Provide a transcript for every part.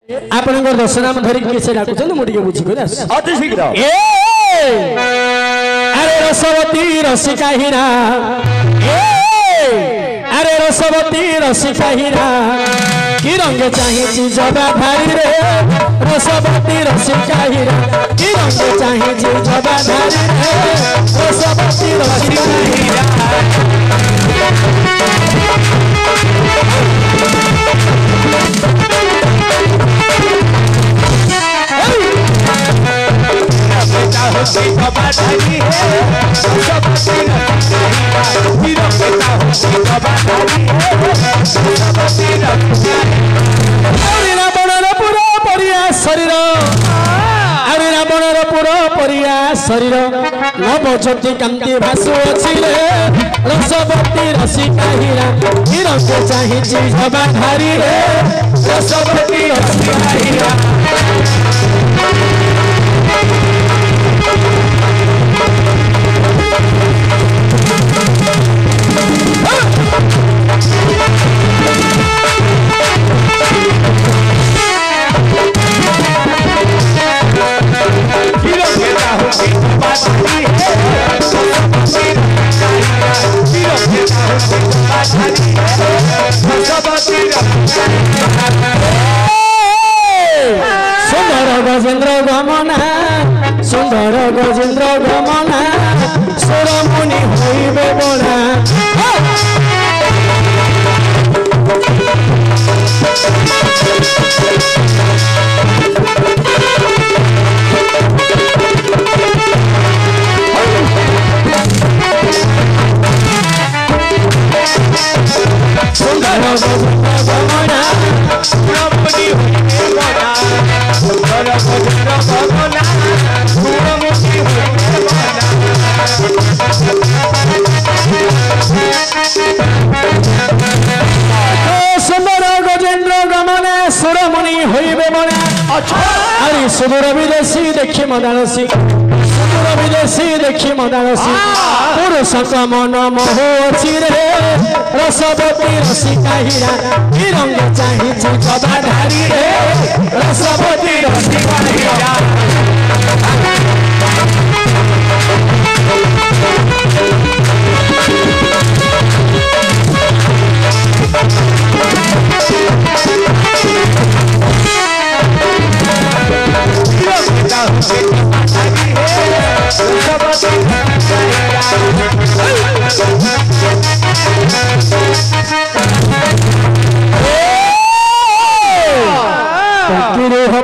आपण दर्शनाम धरी किसे डाकुछन मु टिके बुझी करे आस अति शीघ्र अरे रसवती रसिका हीरा अरे रसवती रसिका हीरा की रंग चाहिए जबा धारी रे रसवती रसिका हीरा की रंग चाहिए जबा धारी रे रसवती रसिका हीरा शरीर नवज्योति कांति भासु अछि रसवती रसिका हीरा हिरंग चाहि जबा धारी रे रसवती रसिका हीरा सुंदर गजेंद्र गमना सुरमुनि होइबे बना सुंदर गजेंद्र गमना सुरमुनि होइबे बना सुंदर गजेंद्र गमना सुंदर गजेंद्र गमना सुरमुनि होइबे बना अरे सुदूर विदेशी देखी मदानसी सुदूर विदेशी देखी मदानसी पुरुष मन मोह अछि रे रसवती रसिका हीरा की रंग चाहि जबा धारी रे रसवती रसिका हीरा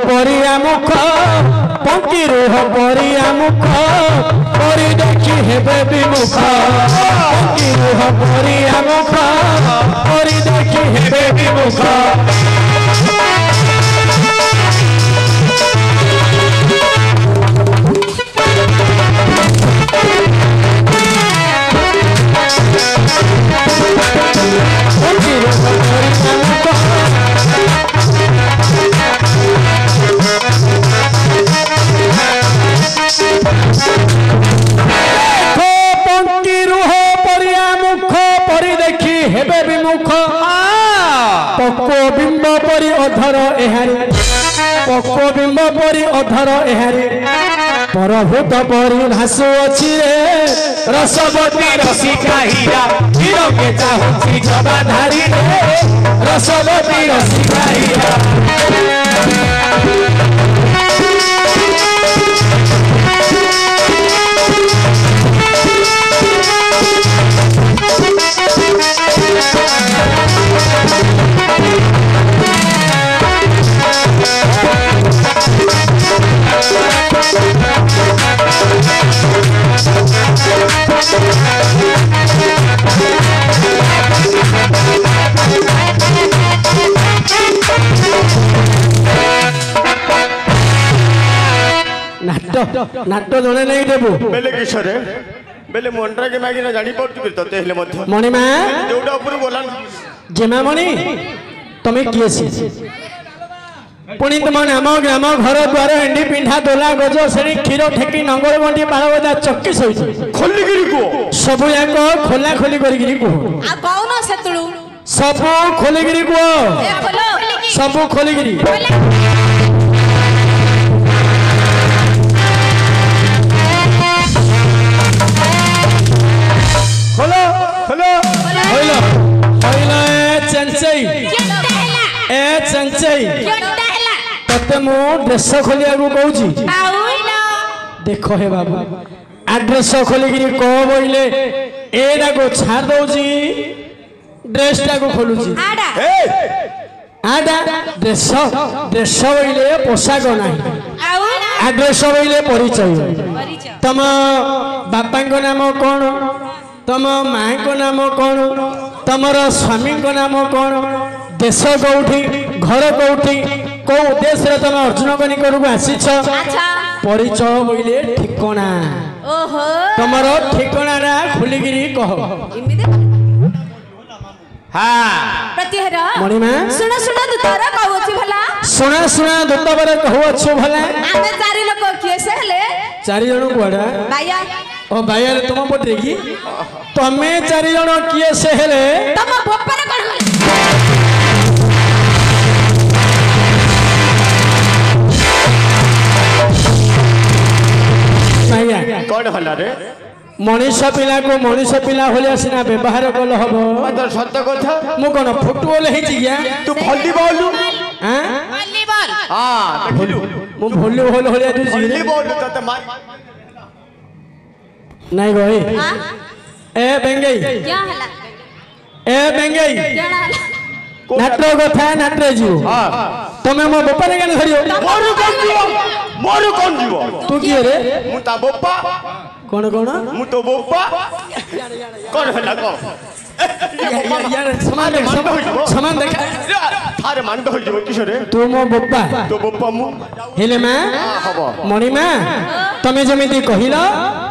परिया मुख पंकिरोह परिया मुख परि देखी हेबे विमुख पंकिरोह परिया मुख परि देखी हेबे विमुख पक्वबिंब परि अधर एहारी पक्वबिंब परि अधर एहारी परभूत परि भासु अछि रे रसवती रसिका हीरा हिरंग चाहि जबा धारी रे रसवती रसिका हीरा नाट्य जने नहीं देबो बेले किशोरे बेले मोंडरा के मागिना जानी पड़तु तो तेहले मध्य मणिमा जोडा ऊपर बोला जेमा मणि तमे किएसी पुणी तुम नाम ग्राम घर द्वार एंडी पिंढा दोला गज श्रेणी क्षीर ठेकी नंगल बंटी बालबदा चक्की सहित खोलिगिरी को सब याक खोला खोली करिगिरी को आ कौन सेतुळु सब खोलिगिरी को सब खोलिगिरी चंचई ए चंचई तते मो ड्रेस खोलिया को कहूची देख हे बाबू आ ड्रेस खोलिकी कह बोले एटा को छाड़ दौची ड्रेस टा को खोलुची आडा ड्रेस ड्रेस बोले पोशाक ना ड्रेस बोले परिचय तम बापा नाम कौन तम माँ को नाम कौन तमर स्वामी को नाम कौन देश कौटी घर कौटी कौ उद्देश्य तुम अर्जुन कनिकर को आसीछ परिचय बोले ठिकना तमर ठिकना खुलिकी कह मणिमा सुना सुना दूतर कहउछि भला सुना सुना दूत बरे कहउछु भला आमे चारि लोक किए से हेले चारि जण कोडा भाइया ओ भाइया तुम पटे की तमे चारि जण किए से हेले तम बपर कोन भाइया कौन हला रे मनीष पिला को मनीष पिला होलिया सिना व्यवहार कल हबो तो सत्य कथा मु कोन फुटबॉल हे छी गया तू वॉलीबॉल हां वॉलीबॉल हां देखलु मु वॉलीबॉल होलिया तू जी वॉलीबॉल तो मार नहीं गई हां ए बेंगई क्या हला ए बेंगई क्या हला नाट्रो कथा नाट्रे जीव हां तमे मो बप्पा केन धरियो मोर कौन जीव तू की रे मु ता बप्पा कौन कौन मु तो बप्पा कौन हला को यार समान देख थारे मांड हो जीव किशोरे तू मो बप्पा तो बप्पा मु हेले मा हबो मणिमा तमे जमिति कहिलो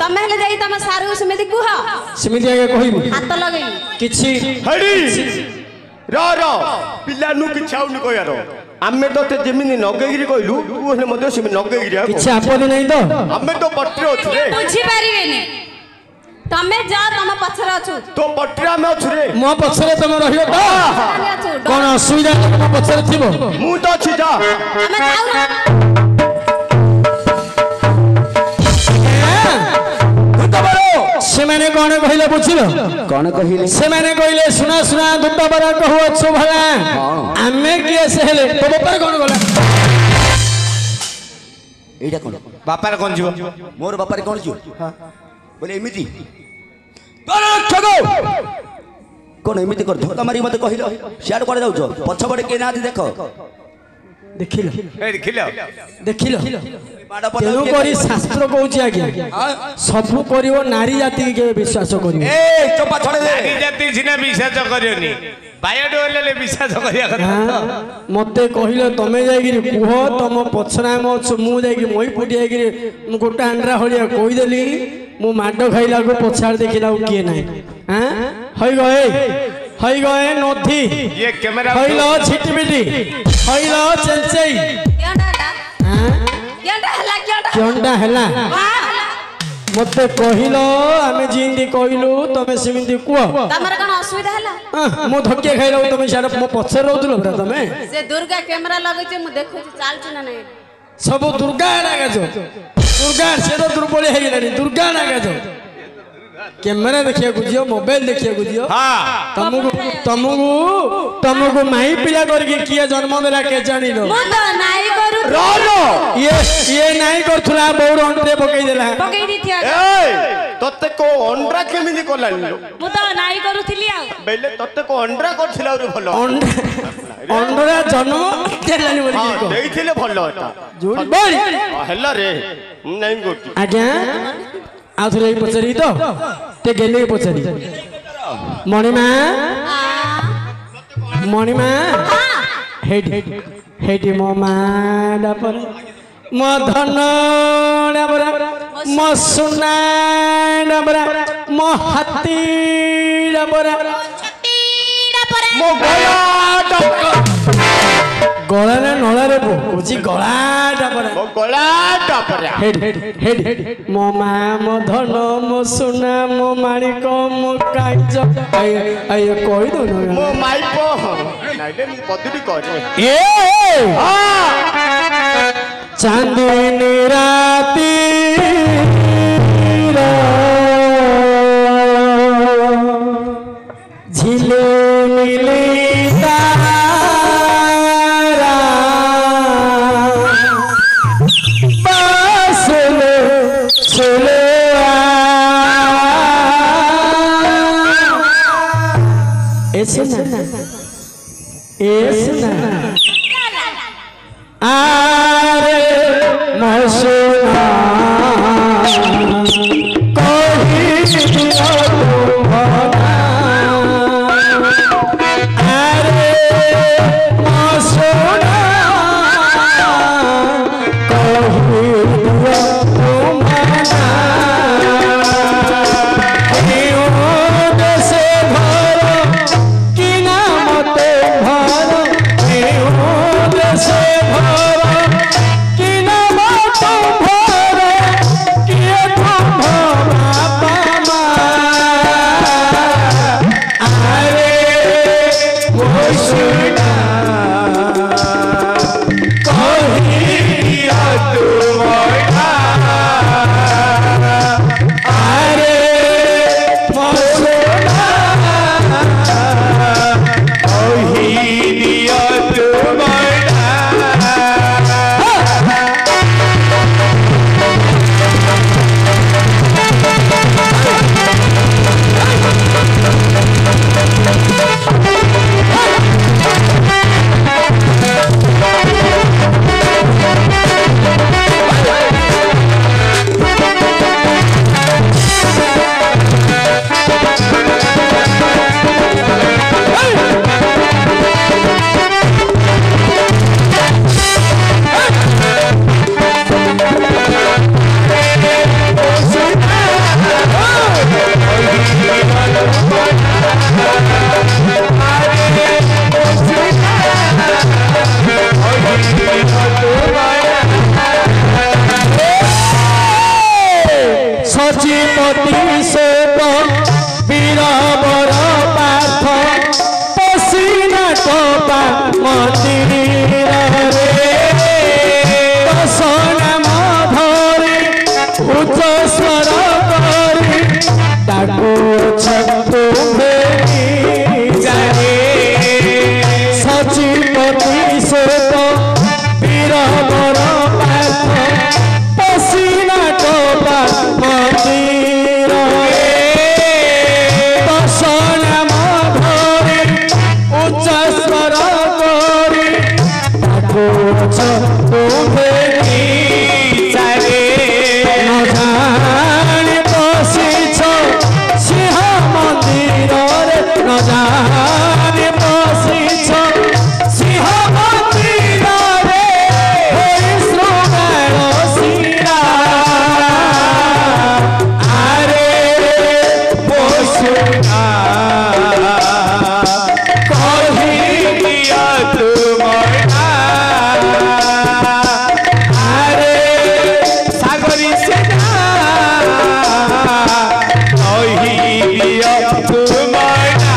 तमे हेले जाई तम सारू समिति कुह समिति आगे कहिबी हाथ लगई किछि हडी रो पिला नु कि छाउनी को यारो आमे तो ते जमीन नगेगिरी कहलु तू हेले मते सिमे नगेगिरी आ किछि आपत्ति नहीं तो आमे तो पट्टी अछि रे बुझी पारिबेनी तमे जा तम पछरा अछु तो पट्टी में अछि रे मो पछरे तमे रहियो तो अछु कोन असुविधा मो पछरे थिबो मु तो अछि जा तमे जाऊ ना से माने कोन कहिले बुझिलो कौन कहिले से माने कहिले सुना सुना दुत्ता बरा कहू अच्छो भला आमे किए से हेले तो बापर कोन गला एटा कौन बापार कोन जीव मोर बापार कौन जीव बोले एमिति तोर ठगो कौन एमिति कर धक्का मारी मते कहिलो सियाड कोडे जाउछो पछ पडे के नादी देखो देखिलो ए देखिलो देखिलो माडा तेनु करी शास्त्र कहूची आगे सब करिवो नारी जाति के विश्वास करिवो ए चोपा छड़े दे नारी जाति सिना विश्वास करियोनी बायड होले विश्वास करिया କଥା मते कहिले तमे जाईगिरी कुह तम पछना मो मु जाईगी मोई पुटी आईगिरी मु गोटा अंडरा होलिया कहि देली मु माडो खाइला को पछाड़ देखिला किए नाही हां हई गए नथी ये कैमरा हईलो छिटबिटी हईलो चंचई केडा हां हला क्योंडा हला मते कहिलो आमे जिंदी कहिलु तमे सिमिंदी कुह तमर कोन असुविधा हला मो धक्के खाइलो तमे साड मो पछे रहउतलो बरा तमे से दुर्गा कैमरा लगै छै मु देखै छी चाल छी ना नहीं सब दुर्गा नागाजो दुर्गा से तो दुर्बल हे गेलानी दुर्गा नागाजो कैमरा देखिया गुजियो मोबाइल देखिया गुजियो हां तमगु माई पिला करके किए जन्म देला के जानिलो मु तो नाई करू रो ये नाई करथुला बौर अंडे पकई देला पकई दी थिया ए तते को अंडा केमिति कोलानी मु तो नाई करूथिली आ बेले तते को अंडा करथिला रे भलो अंडरा जन्म देलानी बोली हां को देइथिले भलो एटा जोड़ी बोल हल्ला रे नहीं गोटी आज्ञा आथरे पचरी तो ते गेले पचरी मणिमा हेडी मो माडा पर मो धन डाबरा मो सुना डाबरा मो हाथी डाबरा मो गला डाबरा गला ना नळा रे बुझी गला डाबरा मो गला डाबरा हेड मो मा मो धन मो सुना मो माणिक मो काज आय कहि दो न मो माइपो नाइले मी पदुडी कर ए चांदनी राती झिले मिले मसुले ऐसे ना आरे मसुना कोई दिया तुम्हारा आरे मसुना कोई दिया तुम्हारा से भरो कि नाम ते भरो से भरो कि नाम तो भरो किए तुम बाबा अरे वो सुना कही दिया तुम्हारा अरे मसुना कही दिया तुम्हारा सचिपति से वीरवर पाथ पसीना टोपा मंदिर रे नाम धरी उच्च स्वर करी डाकू तुम्हे जाए सचिपति से वीरवर पाथ पसीना टोपा मंदिर नाम धरी उच्च स्वर करी तुम्हे चारे न जानी बसिछ सिंह मंदिर न जानी बसिछ सिंह मंदिर शृंगार शिरा अरे पोषुना कही दिया तुम्हारा अरे सागरी से कही दिया तुम्हारा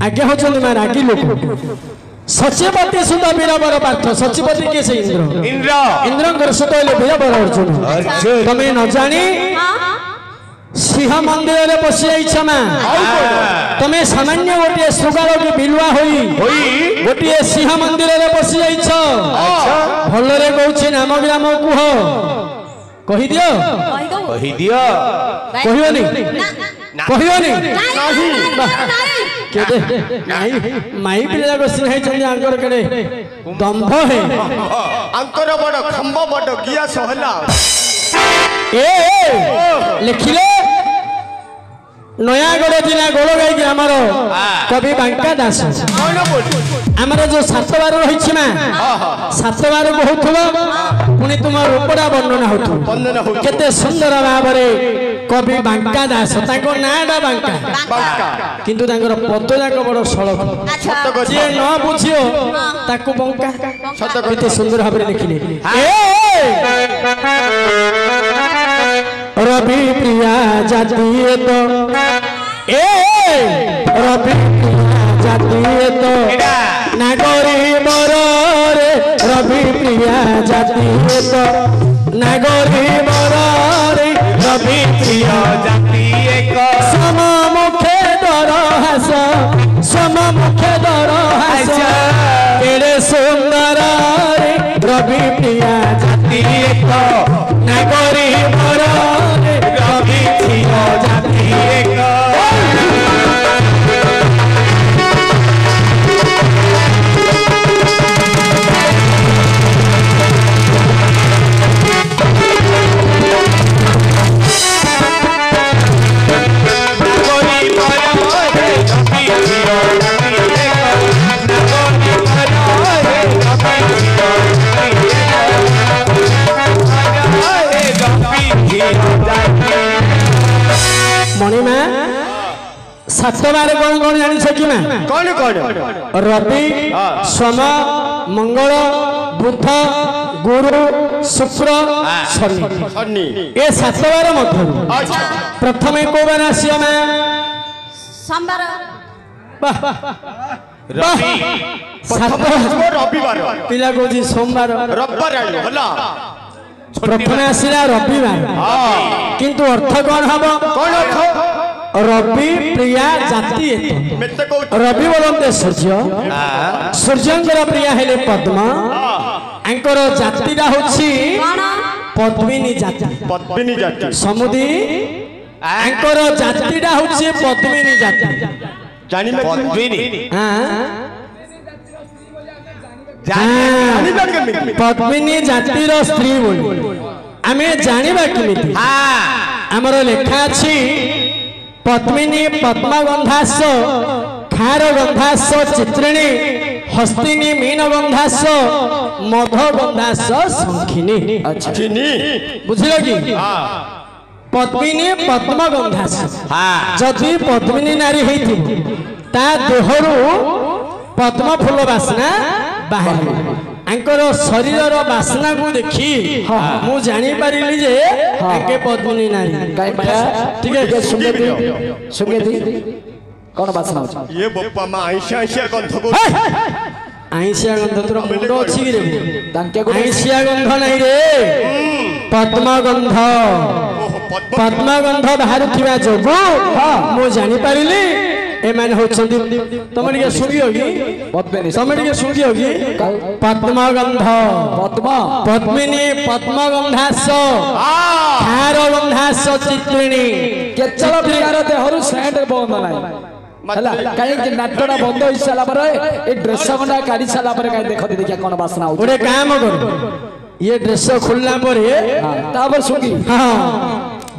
आज्ञा होचंदी मैं रागी लोक सचिपति सुधा वीरवर पार्थ सचिपति के से इंद्र इंद्र सुत वीरवर अर्जुन तमें न जानी सिंह मंदिर रे बसी जाइछ ना तमें सामान्य गोटे सुगार की बिलुआ होई गोटे सिंह मंदिर रे बसी जाइछ भल रे कहूची नाम ग्राम कुह कहि दियो कहबनी केदे नहीं माई पिला को सिंह चंदी आंकर केडे दंभ है अंतर बड़ खंभ बड़ गिया सहला ଲେଖିଲେ ନୟାଗଡ଼ ଜିଲ୍ଲା ଗୋଳଗାଇ ଗ୍ରାମର କବି ବାଙ୍କା ଦାସ ଆମର ଯୋଉ ସାତବାର ରହିଛି ନା ସାତବାର କହୁଥିବ ପୁଣି ତୁମ ରୂପଟା ବର୍ଣ୍ଣନା ହଉଥିବ କେତେ ସୁନ୍ଦର ଭାବରେ କବି ବାଙ୍କା ଦାସ ତାଙ୍କ ନାଁଟା ବାଙ୍କା କିନ୍ତୁ ତାଙ୍କର ପଦ ଯାକ ବଡ଼ ସଳଖ ଯିଏ ନ ବୁଝିବ ତାକୁ ବଙ୍କା କେତେ ସୁନ୍ଦର ଭାବରେ ଲେଖିଲେ रवि प्रिया जातीय तो रवि प्रिया जातीय तो नागरी बरे रवि प्रिया जातीय तो नागरी बरे रवि प्रिया जातीय को सम मुखे दर हास सम मुखे दर हास केड़े सुंदर रवि प्रिया जातीय को नागरी बरे रवि प्रिया जातीय को मणिमा सातबार कौन कौन जानी कि मैं कौन कौन रवि सोम मंगल बुध गुरु शुक्र शनि ये सातबार मध्य प्रथम को बार आसियो मैं सोमवार रविवार पिला को सोमवार रविवार होला प्रथम आसला रविवार किंतु अर्थ कौन हम कौन अर्थ रवि प्रिया जाति रवि बोलते सूर्य सूर्यंकर प्रिया हेले पद्म आंकर जातिटा होछि पद्मिनी जाति समुदी आंकर जातिटा होछि पद्मिनी जाति जानि पद्मिनी पद्मिनी जातिर स्त्री बोली आमे जानिबा केमिति हमर लेखा अछि पद्मिनी पद्मगंधास खार गंधास चित्रिणी हस्तिनी मीन गंधास मध गंधास संखिनी बुझिलो कि पद्मिनी पद्मगंधास जदि पद्मिनी नारी हेथि ता देहरु पद्म फूल बासना बाहर आंकर शरीर बासना को देखी मु जानी पारिली जे आके पद्मिनी नारी ठीक है सुगे दी कौन बासना ये बप्पा मा आइसिया आइसिया गंध को आइसिया गंध तोर मुंड अछि रे आइसिया गंध नाही रे पद्म गंध बाहर थिबा जोगु मु जानी पारिली एमान होचंदी तमे टिके सुनियो कि तमे टिके सुनियो कि पद्मगंध पद्मिनी पद्मगंधास खार गंधास चित्रिणी केचल प्रकार देहरु सेंट बंद नाही हला काहे कि नाटडा बंद होई साला पर ए ड्रेस गंडा काढी साला पर काहे देखते देखिया कोन वासना हो ओरे काम कर ये ड्रेस खुलला पर तापर सुगी हां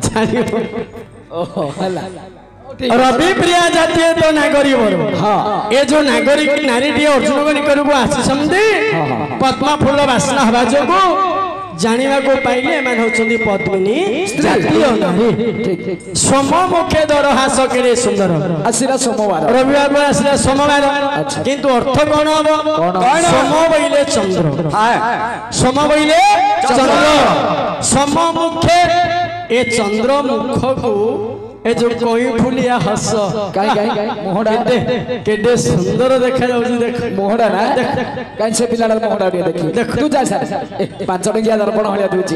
जानियो ओहो हला रवि प्रिया जातीय तो नागरी बरो ये जो नागरिक नारी टी अर्जुन को निकट को आसी पद्मा फूल बासना हवा जोगु जानिबा को पाइले एमान होचंदी पद्मिनी जातीय नारी सोम मुखे दरहास केरे सुंदर आसिरा सोमवार रविवार को आसिरा सोमवार किंतु अर्थ कोन हबो सोम बइले चंद्र सोम बइले चंद्र सोम मुखे ए चंद्र मुख को ए जो कोई फुलिया हस काई मोहडा केडे सुंदर देखा जाउची देख मोहडा ना काई से पिलाडा मोहडा देखि देख तू जा सर 5 टकिया दर्पण हलिया दूची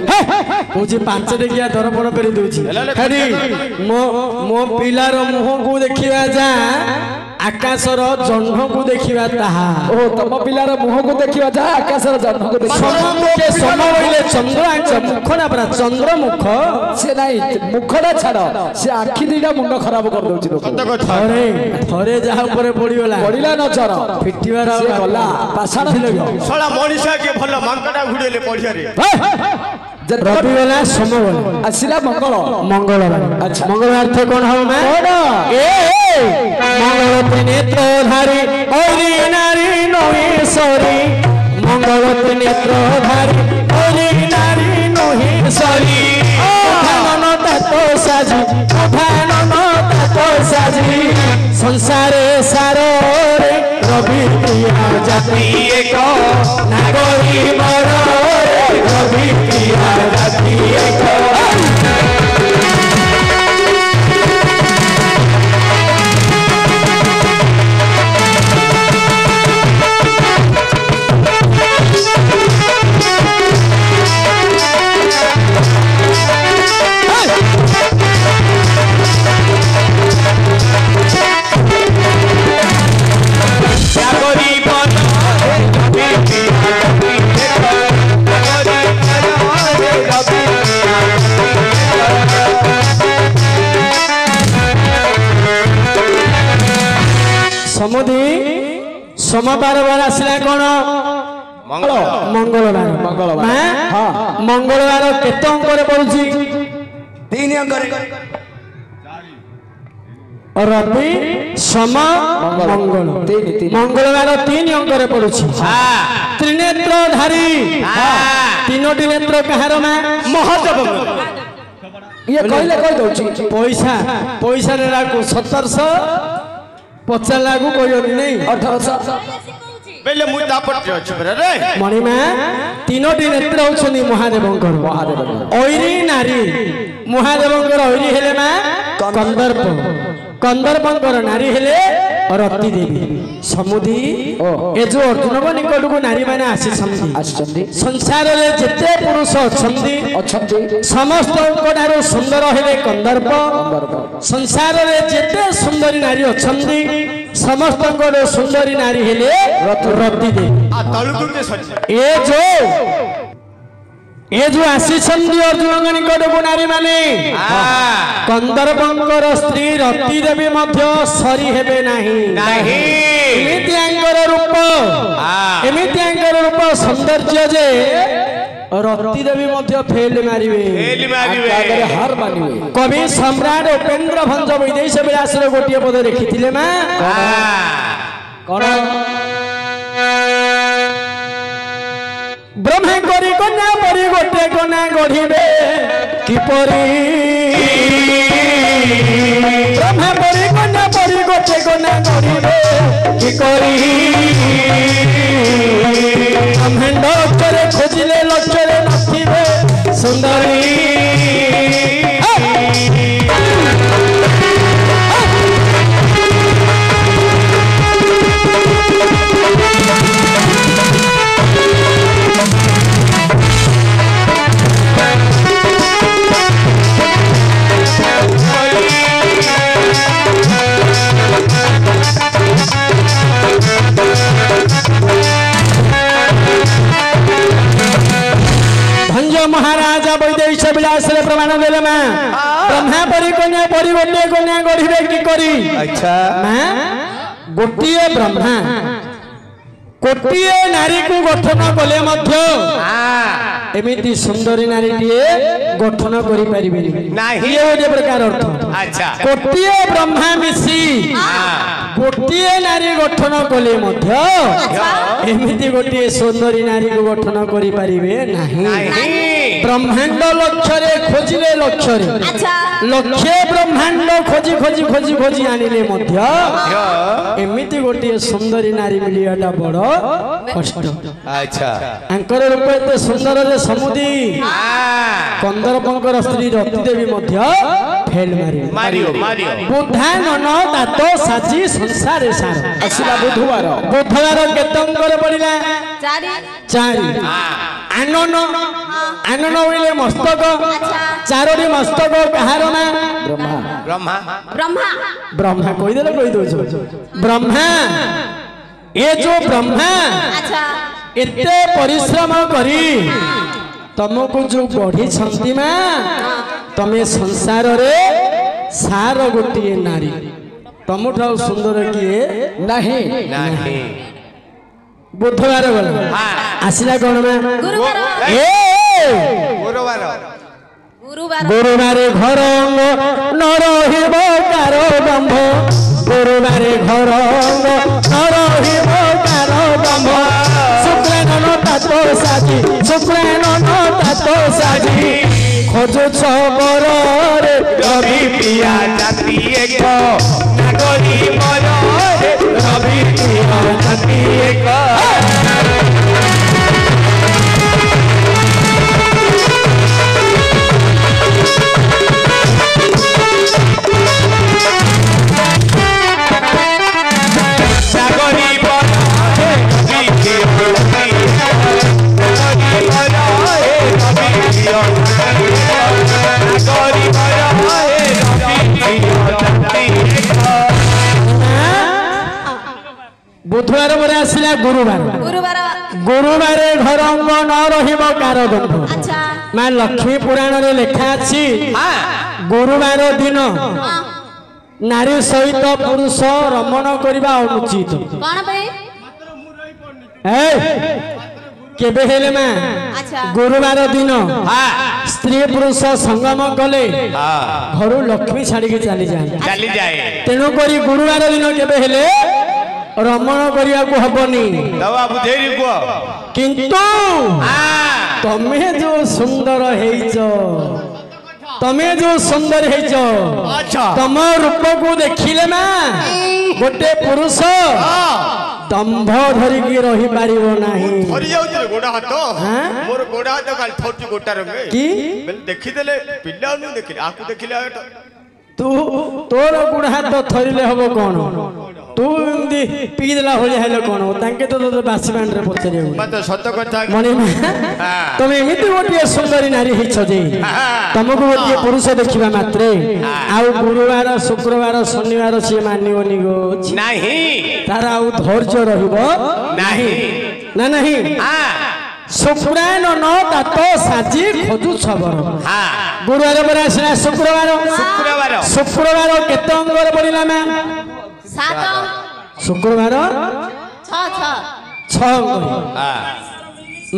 मुझे 5 टकिया दर्पण पेरी दूची खरी मो पिलार मुह को देखिबा जा आकाशर जह्न को देखिबा ताहा ओ तम पिलार मुह को देखिबा जा आकाशर जह्न को देखिबा सममुखे समबइले चंद्र आंच मुखना परा चंद्र मुख से नाही मुखडा छाड़ से आखि दिडा मुंड खराब कर दोची लोक थरे जहा ऊपर पड़िला नजर फिटिबार से गला पाछाड़ सला मनीषा के भल मांकटा घुडेले पड़िया रे रवि गला सोम गला ଆସିଲା ମଙ୍ଗଳ मंगलवार अच्छा। मंगलवार थे कौन हो मैं मंगल नेत्रधारी औरी नारी नोहेश्वरी मंगल नेत्रधारी औरी नारी नोहेश्वरी उठानन तातो साजी उठानन तातो साजी संसारे सारो रे रवि प्रिया जाति एक नागरी मर रवि प्रिया जाति एक समुदी सोमवार बार आसला कौन मंगलवार मंगलवार। हाँ मंगलवार केते अंक पड़ुची 3 अंक रवि सोम मंगल तीन। मंगलवार 3 अंक पड़ुची त्रिनेत्रधारी तीनोटी नेत्र कहार मां महादेव ଇଏ କହିଲେ କହି ଦଉଛି पैसा पैसा नेला को 1750 लागू कहनी नहीं 1800 बेले मु तापट्रे अछि परे रे मणिमा तीनोटी नेत्र होछनी महादेवंकर ऐरी नारी महादेवंकर ऐरी हेले मा कंदर्प कंदर्पंकर नारी हेले रति देवी समुदी ए जो अर्जुन को निकट को नारी माने आसी संसार रे जेते पुरुष अछंती समस्त ठारो सुंदर हेले कंदर्प संसार रे जेते सुंदरी नारी अछंती समस्त सुंदरी नारी हेले रति देवी आ तळुकु के सच ये जो आसी अर्जुन निकट को नारी माने कंदर्पंकर स्त्री रति देवी मध्य सरी हेबे नहीं एमितियांकर रूप सौंदर्य जे रति देवी मध्य फेल मारिवे हार मानिवे कवि सम्राट उपेन्द्र भंज वैदेश विलास गोटे पद लिखिथिले मा कौन ब्रह्मा करी कन्या परी गोटे कन्या गढ़िबे किपरी ब्रह्मा परी कन्या परी गोटे कन्या गढ़िबे कि करी ब्रह्मांड अक्षरे खोजिले लक्ष्ୟରେ नथिबे सुंदरी महाराजा वैदेश विलास प्रमाण देले मां ब्रह्मा परी कन्या परी गोटे कन्या गढ़िबे कि करी अच्छा मां गोटिए ब्रह्मा कोटिए नारी को गठन कले मध्य एमिति सुंदरी नारी टिए गठन करि परिबेनी नाही ये ओजे प्रकार अर्थ अच्छा कोटिए ब्रह्मा मिसी गोटिए नारी गठन कले मध्य एमिति गोटिए सुंदरी नारी को गठन करि परिबे नाही ब्रह्मांड लक्ष्ୟରେ खोजिले लक्ष्ୟରେ लक्ष्य ब्रह्मांड खोजी खोजी खोजी खोजी आनिले मध्य एमिति गोटिए सुंदरी नारी मिलियाटा बड़ कष्ट अच्छा आंकर रूप एते सुंदर रे समुदी कंदर्पंकर स्त्री रति देवी मध्य फेल मारियो बुधा नन दातो साची संसार सार ଆସିଲା बुधवार केते अंकर पड़िला 4 आनन आनन होइले मस्तक चारोटी मस्तक कहार ना ब्रह्मा ब्रह्मा कहि देले कहि दोछ ब्रह्मा ये जो ब्रह्मा एते परिश्रम करी तुमको जो गढ़ी छंती मा तमे संसार रे सार गोटिए नारी तुमठा सुंदर किए नहीं बुधवार गला आसिला कौन में ଗୁରୁବାର ଗୁରୁବାର ଗୁରୁବାରେ ଘର ନ ରହିବ କାର ଦମ୍ଭ ଗୁରୁବାରେ ଘର ନ ରହିବ କାର ଦମ୍ଭ ଶୁକ୍ରାନନ ତାତ ସାଜି ଶୁକ୍ରାନନ ତାତ ସାଜି ଖୋଜୁଛ ବରରେ ରବି ପ୍ରିୟା ଜାତି ଏକ ନାଗରୀ ମନରେ ରବି ପ୍ରିୟା ଜାତି ଏକ ବୁଧବାର ପରେ ଆସିଲା ଗୁରୁବାର ଗୁରୁବାର ଗୁରୁବାରେ ଘର ନ ରହିବ କାର ଦମ୍ଭ ଆଚ୍ଛା ମା ଲକ୍ଷ୍ମୀ ପୁରାଣରେ ଲେଖା ଅଛି ଗୁରୁବାର ଦିନ ନାରୀ ସହିତ ପୁରୁଷ ରମଣ କରିବା ଅନୁଚିତ କଣ ପାଇଁ କେବେ ହେଲେ ମା ଆଚ୍ଛା ଗୁରୁବାର ଦିନ ସ୍ତ୍ରୀ ପୁରୁଷ ସଙ୍ଗମ କଲେ ଘରୁ ଲକ୍ଷ୍ମୀ ଛାଡ଼ିକି ଚାଲିଯାଏ ଚାଲିଯାଏ ତେଣୁକରି ଗୁରୁବାର ଦିନ କେବେ ହେଲେ ରମଣ କରିବାକୁ ହବନି ଦବା ବୁଝେଇ କୁହ କିନ୍ତୁ ତମେ ଯୋଉ ସୁନ୍ଦର ହେଇଛ ତମେ ଯୋଉ ସୁନ୍ଦର ହେଇଛ ତମ ରୂପକୁ ଦେଖିଲେ ମା ଗୋଟେ ପୁରୁଷ ଦମ୍ଭ ଧରିକି ରହିପାରିବ ନାହିଁ ଧରି ଯାଉଛି ଗୋଡ ହାତ ମୋର ଗୋଡ ହାତ କାଲି ଥରୁଛି ଗୋଟା ରଙ୍ଗେ କି ଦେଖିଦେଲେ ପିଲା ଦେଖିଲେ ଆକୁ ଦେଖିଲେ ତୁ ତୋର ଗୋଡ ହାତ ଥରିଲେ ହବ କଣ ତୁ ଏମିତି ପିଇଦେଲା ଭଳିଆ ହେଲେ କଣ ତାଙ୍କେ ତ ତୋତେ ବାସି ପାଣିରେ ପଚାରିବାକୁ ସତ କଥା ମଣିମା ତମେ ଏମିତି ଗୋଟିଏ ସୁନ୍ଦରୀ ନାରୀ ହେଇଛ ଯେ ତମକୁ ଗୋଟିଏ ପୁରୁଷ ଦେଖିବା ମାତ୍ରେ ଆଉ ଗୁରୁବାର ଶୁକ୍ରବାର ଶନିବାର ସିଏ ମାନିବନି ଗୋ ନାହିଁ ତାର ଆଉ ଧୈର୍ଯ୍ୟ ରହିବ ନାହିଁ ନା ନାହିଁ ଶୁକ୍ରାନନ ତାତ ସାଜି ଖୋଜୁ ଛବର ଗୁରୁବାର ପରେ ଆସିଲା ଶୁକ୍ରବାର ଶୁକ୍ରବାର କେତେ ଅଙ୍ଗରେ ପଡିଲା ମା ସାତ ଶୁକ୍ରବାର ଛଅ ଅଙ୍ଗ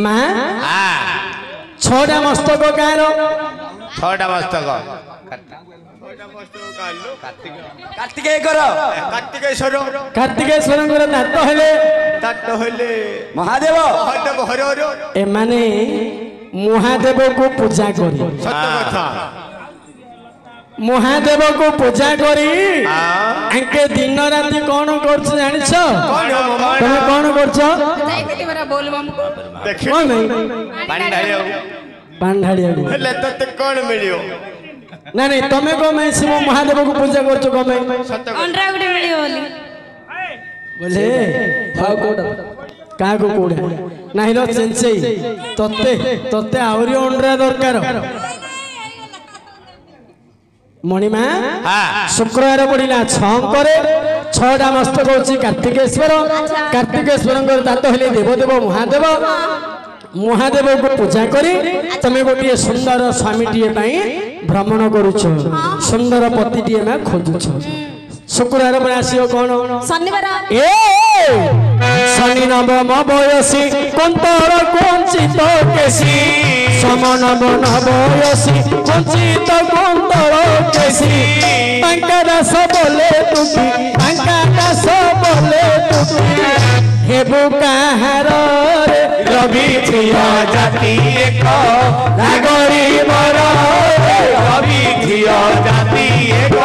ମା ଛଅଟା ମସ୍ତକ କାହାର ଛଅଟା ମସ୍ତକ କାର୍ତ୍ତିକେଶ୍ୱରଙ୍କର ଦାନ୍ତ ହେଲେ ମହାଦେବ ଏମାନେ ମହାଦେବକୁ ପୂଜା କରି ମହାଦେବକୁ ପୂଜା କରି ଆଙ୍କେ ଦିନ ରାତି କଣ କରୁଛ ଜାଣିଛ ତମେ କଣ କରୁଛ ପାଣି ଢାଳିବାକୁ ହେଲେ ତତେ କଣ ମିଳିବ ନାଇଁ ନାଇଁ ତମେ କଣ ପାଇଁ ଶିବ ମହାଦେବକୁ ପୂଜା କରୁଛ କଣ ପାଇଁ ଅଣ୍ଡା ଗୋଟେ ମିଳିବ ବୋଲି ବୋଲେ କାହାକୁ କୋଉଟା ନାହିଁ ର ଚେଞ୍ଚେଇ ତତେ ଆହୁରି ଅଣ୍ଡା ଦରକାର ମଣିମା ଶୁକ୍ରବାର ପଡିଲା ଛଅଙ୍କରେ ଛଅଟା ମସ୍ତକ ହଉଛି କାର୍ତ୍ତିକେଶ୍ୱର କାର୍ତ୍ତିକେଶ୍ୱରଙ୍କର ଦାନ୍ତ ହେଲେ ଦେବଦେବ ମହାଦେବ ମହାଦେବକୁ ପୂଜା କରି ତମେ ଗୋଟିଏ ସୁନ୍ଦର ସ୍ୱାମୀଟିଏ ପାଇଁ ଭ୍ରମଣ କରୁଛ ସୁନ୍ଦର ପତିଟିଏ ମା ଖୋଜୁଛ ଶୁକ୍ରବାର ପରେ ଆସିବ କଣ ଶନିବାର ଶନି ନବମ ବୟସୀ କୁନ୍ତର କୁଞ୍ଚିତ କେଶୀ ସମ ନବନ ବୟସୀ କୁଞ୍ଚିତ କୁନ୍ତର କେଶୀ ପାଙ୍କା ଦାସ ବୋଲେ ତୁକି ପାଙ୍କା ଦାସ ବୋଲେ ତୁକି ହେବୁ କାହାର ରବି ପ୍ରିୟ ଜାତି ଏକ ନାଗରୀ ମୋର ରବି ପ୍ରିୟ ଜାତି ଏକ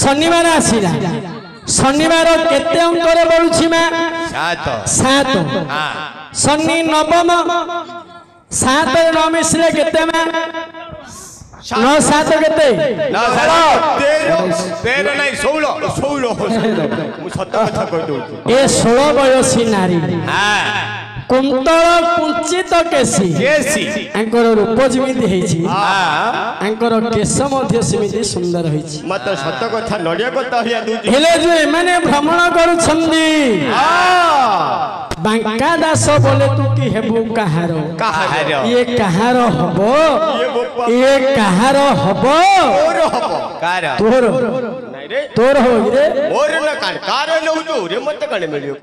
ଶନିବାର ଆସିଲା ଶନିବାର କେତେ ଅଙ୍କରେ ବଢୁଛି ମା ସାତ ଶନି ନବମ ସାତରେ ନ ମିଶିଲେ କେତେ ମା ନଅ ସାତ କେତେ 16 ଏ 16 ବୟସୀ ନାରୀ କୁନ୍ତଳ କୁଞ୍ଚିତ କେଶୀ କେସି ଆଙ୍କର ରୂପ ଯେମିତି ହେଇଛି ଆଙ୍କର କେଶ ମଧ୍ୟ ସେମିତି ସୁନ୍ଦର ହେଇଛି ମତେ ସତ କଥା ନଡ଼ିଆ କଥା ହଇଆ ଦଉଛି ହେଲେ ଯେ ଏମାନେ ଭ୍ରମଣ କରୁଛନ୍ତି ବାଙ୍କା ଦାସ ବୋଲେ ତୁ କି ହେବୁ କାହାର କାହାର ଇଏ କାହାର ହବ ଇଏ କାହାର ହବ ତୋର ହବ କାର ତୋର ନାଇଁ ରେ ତୋର ହବ କି ରେ ମୋର ନା କାଣ କାର ହେଲେ ହଉଛୁ ରେ ମତେ କାଣ ମିଳିବ